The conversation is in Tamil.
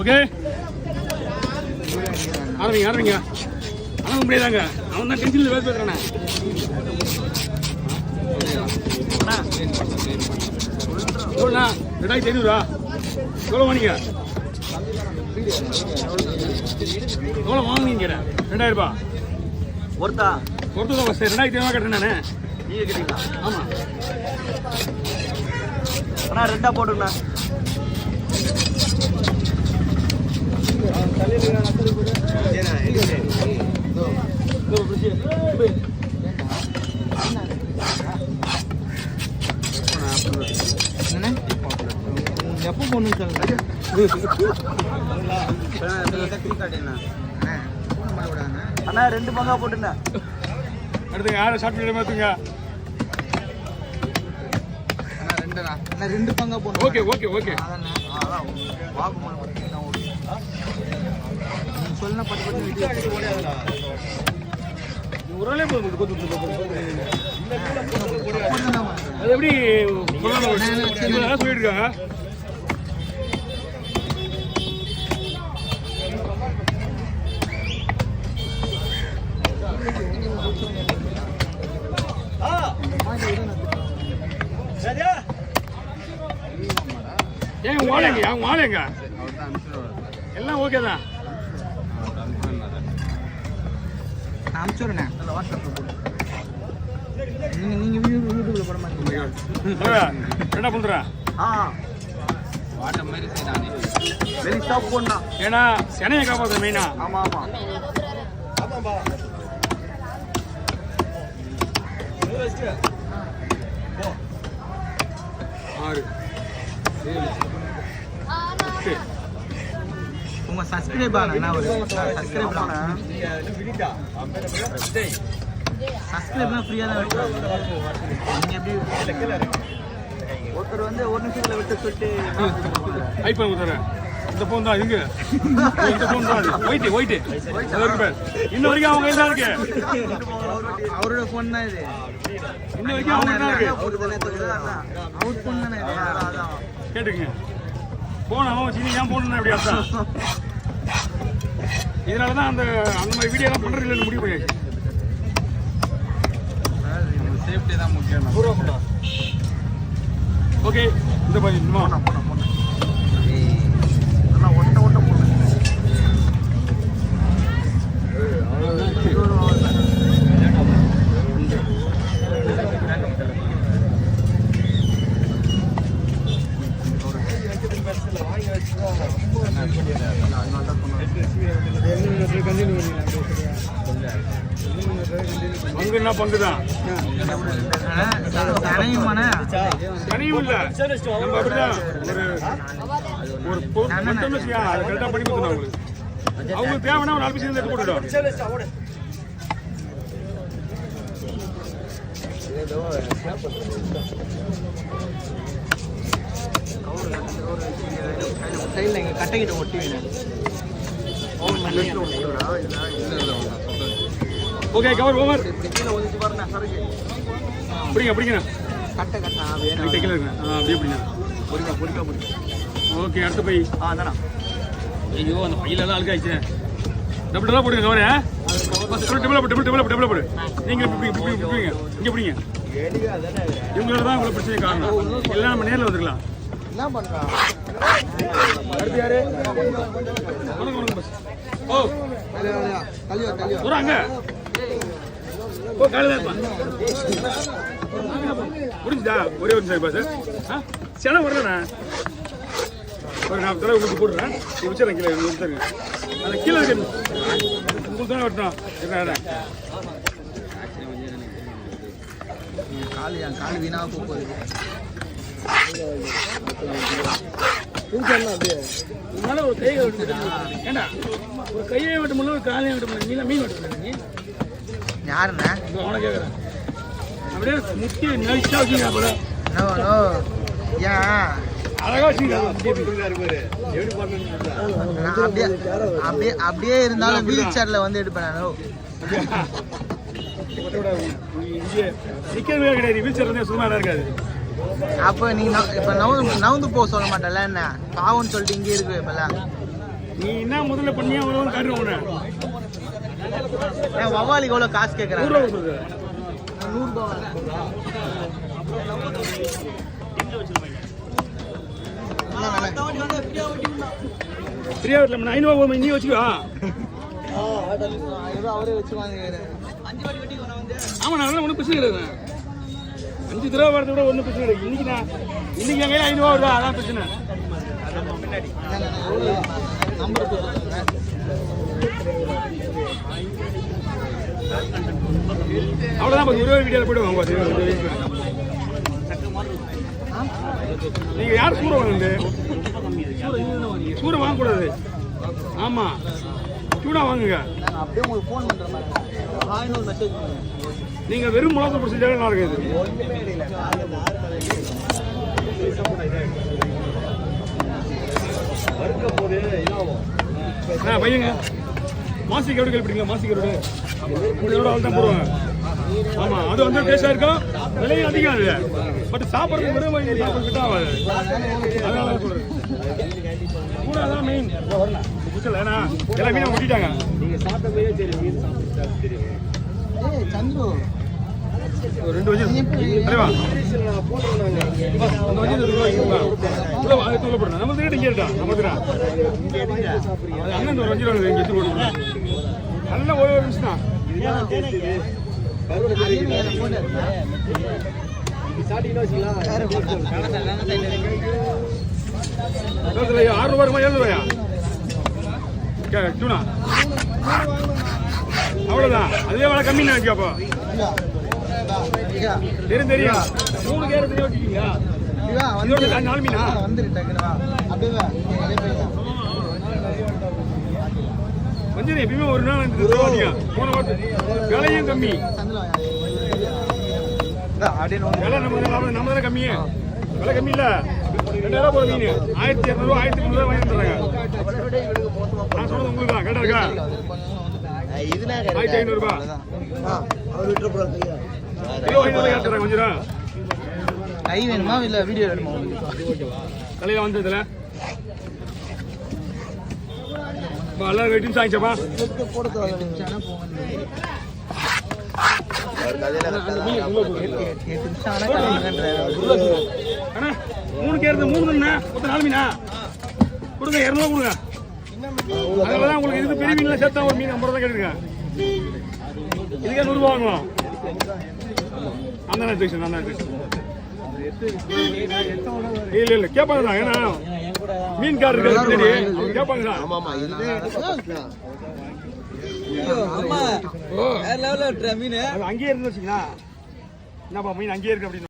ஓகே ஆரம்பிங்க அவன் முடியாதாங்க அவன் தான் டென்ஷனில் வேலை பேசுறானே எவ்வளோண்ணா 2500 எவ்வளோ வாங்கிங்க எவ்வளோ வாங்குவீங்க 2000 ரூபா ஒருத்தா தான் ஃபஸ்ட்டு 2500 கட்டுறேன் நான் நீங்கள் கேட்டீங்களா? ஆமாம் அண்ணா ரெண்டா போட்டுண்ணா. எப்போ போகணும்னு சொல்லுங்க. அண்ணா 2 பங்கா போட்டுண்ணா. அடுத்து யாரை ஷார்ட் பண்ணி பார்த்துங்க. 2 பங்கா போகணும். ஓகே ஓகே ஓகே சொல்லுங்க பட்டு பட்டு ஒரு நாளே போதும் அது எப்படி சொல்லிட்டு இருக்காங்க. ஏங்க வாழைங்க அவங்க வாழைங்க எல்லாம் ஓகே தான். அனுப்பிச்சுடுறேன். நீங்கள் யூடியூப்ல போட மாட்டீங்க. என்ன பண்ணுறேன் வெரி டாப் போண்ணா. ஏன்னா சென்னையை காப்பாற்ற மெயினா. ஆமாம் ஆமாம். 6 7 உங்கள் சப்ஸ்கிரைப் ஆனா ஒரு சப்ஸ்கிரைப் சப்ஸ்கிரைப்லாம் ஃப்ரீயாக தான் வைக்கிறாங்க. நீங்கள் எப்படி ஒருத்தர் வந்து 1 நிமிஷத்தில் விட்டு சொல்லிட்டு ஐஃபோன் கொடுத்துறேன். இந்த ஃபோன் தான் இதுங்க. இந்த ஃபோன் தான் அது ஒயிட்டு இன்ன வரைக்கும் அவங்க கையில் தான் இருக்கு. அவரோட ஃபோன் தான் இது. இன்ன வரைக்கும் அவங்க தான் இருக்கு. அவர் ஃபோன் தானே இது. கேட்டுங்க ஃபோன் அவன் வச்சு ஏன் ஃபோன் எப்படி அர்த்தம். இதனால தான் அந்த மாதிரி வீடியோலாம் பண்ணுறது இல்லைன்னு முடிவு பண்ணியாச்சு. சேஃப்டி தான் முக்கியம். ஓகே இந்த மாதிரி பங்குன்னா பங்கு தான். தனியும் இல்லை நம்ம அப்படிதான் ஒரு மட்டும் அதை கரெக்டாக பண்ணி கொடுத்தோம். அவங்களுக்கு அவங்களுக்கு தேவைன்னா ஒரு 4 பீஸ் எடுத்து போட்டுட்டோம். கையில் எங்கள் கட்டைக்கிட்ட ஒட்டி ஓகே கவர் ஓவர். பிடிங்க கட்டை கட்டா கீழே இருக்குங்க. அப்படியே பிடிங்க. ஓகே அடுத்த பை. ஐயோ அந்த பையிலலாம் அழுக்காயிடுச்சு. டபுளாக போடுங்க கவரே. டபுளாக போடு. நீங்கள் பிடிங்க இங்கே பிடிங்க. இவங்களோட தான் உங்களுக்கு பிரச்சனை காரணம். எல்லாம் நம்ம நேரில் வந்துக்கலாம். என்ன பண்ணுறான் அடுத்து யாரு? வணக்கம் பஸ். ஓ ஒரு அங்க ஓ காலையில் இருப்பா முடிஞ்சுதா? ஒரே ஒரு நிமிஷம் பாஸ். சேனை வரலண்ணா ஒரு 4 தடவை உங்களுக்கு போடுறேன். வச்சுறேன் கீழே வச்சுருங்க. அந்த கீழே இருக்கு உங்களுக்கு தானே வரட்டும். கால் வீணாக போகுது. உன்னால ஒரு கையை விட்டு ஏண்டா ஒரு கையை விட்டு முடியல ஒரு காலையை விட்டு முடியல. நீலாம் மீன் விட்டு நீ யாருண்ணா? அவனை கேட்குறேன். அப்படியே முக்கிய நைஸாக வச்சுங்க. அப்புறம் ஏன் அழகா வச்சுங்க. அப்படியே இருந்தாலும் வீல் சேர்ல வந்து எடுப்பேன் நான். நிற்கவே கிடையாது. வீல் சேர் சும்மா இருக்காது. அப்போ நீங்க இப்ப நவுந்து போக சொல்ல மாட்டேன்ல. என்ன பாவம்னு சொல்லிட்டு இங்கே இருக்கு இப்பெல்லாம். நீ என்ன முதல்ல பண்ணியா அவ்வளோ காட்டுறேன் உன்னை வவ்வாலிக்கு எவ்வளோ காசு கேட்குறாங்க? 100 ரூபா சொல்லுது. 100 ரூபா. ஃப்ரீயா வீட்டில் 500 ரூபா நீ வச்சுக்கோ. ஏதோ அவரே வச்சு வாங்குறாரு. ஆமா நான் ஒன்றும் பிரச்சனை கிடையாது. 5 தடவை வரது கூட ஒன்றும் பிரச்சனை கிடையாது. இன்னைக்கு என் கையில் 500 வருதா அதான் பிரச்சனை. நம்பர் கொடுத்துருங்க. அவ்வளோதான் ஒரு வீடியோவில் போய்ட்டு நீங்கள் யார் சூரை வாங்குது? சூரை வாங்கக்கூடாது. ஆமாம் சூடா வாங்குங்க. அப்படியே உங்களுக்கு ஃபோன் பண்ணுறேன். ஹாய்னு ஒரு மெசேஜ் பண்ணுங்க. நீங்கள் வெறும் மிளகா பிடிச்சி நல்லா இருக்குது. பையங்க மாசிக்கு எவ்வளோ கேள்விப்பட்டீங்களா? மாசிக்கு எவ்வளோ எவ்வளோ ஆள் தான் போடுவாங்க. ஆமாம் அது வந்து டேஸ்டாக இருக்கும். விலையும் அதிகம் அது. பட் சாப்பிட்றது வெறும் வழி சாப்பிட்டு ஆகாது. அதனால சொல்கிறேன் கூட அதான் மெயின். புதுசில் ஏன்னா எல்லா மீனும் ஒட்டிட்டாங்க. நீங்கள் சாப்பிட்டதே சரி மீன் சாப்பிட்டு தெரியும். சந்துரு 2 வச்சு தலைவா அந்த வச்சு உள்ள போடுறேன். நம்ம கிட்ட இங்கே இருக்கா நம்ம கிட்ட அண்ணன் ஒரு வச்சு இங்கே எடுத்து போடுறேன். நல்லா ஒரு நிமிஷம் தான். 6 ரூபாய் 7 ரூபாயா டூனா? அவ்வளோதான். அதுவே வேலை கம்மி தான் அப்போ. தெரியும் தெரியும். 3 கேரட் வச்சுக்கீங்களா? இதோட 4 மீனா கொஞ்சம் எப்பயுமே ஒரு நாள் போன வாரம் விலையும் கம்மி. விலை நம்ம தானே கம்மி. விலை கம்மி இல்லை. 2000 போகிற மீன் 1200 1300 வாங்கி தர்றாங்க. நான் சொல்றது உங்களுக்கு தான். கேட்டா இருக்கா? 1500 ரூபாய் கிலோ 500 கேட்டுறாங்க. கொஞ்சம் கை வேணுமா இல்லை வீடியோ வேணுமா? தலையில் வந்து இதில் எல்லாரும் வெயிட்டிங் சாய்ச்சப்பா. அண்ணா 3 கேரட் 3 மீனா மொத்தம் 4 மீனா கொடுங்க. 200 கொடுங்க. அதனாலதான் உங்களுக்கு இது பெரிய மீன்லாம் சேர்த்தா ஒரு மீன் 50 ரூபா கேட்டுருக்கேன். இதுக்கே 100 ரூபா வாங்குவோம். அந்த டிஸ்ட்ரிக்ஷன் அந்த டிஸ்ட்ரிக்ஷன் இல்லை இல்லை கேட்பாங்க தான். ஏன்னா மீன் கார் இருக்கு கேட்பாங்க தான். அங்கேயே இருந்து வச்சுங்களா? என்னப்பா மீன் அங்கேயே இருக்கு அப்படின்னு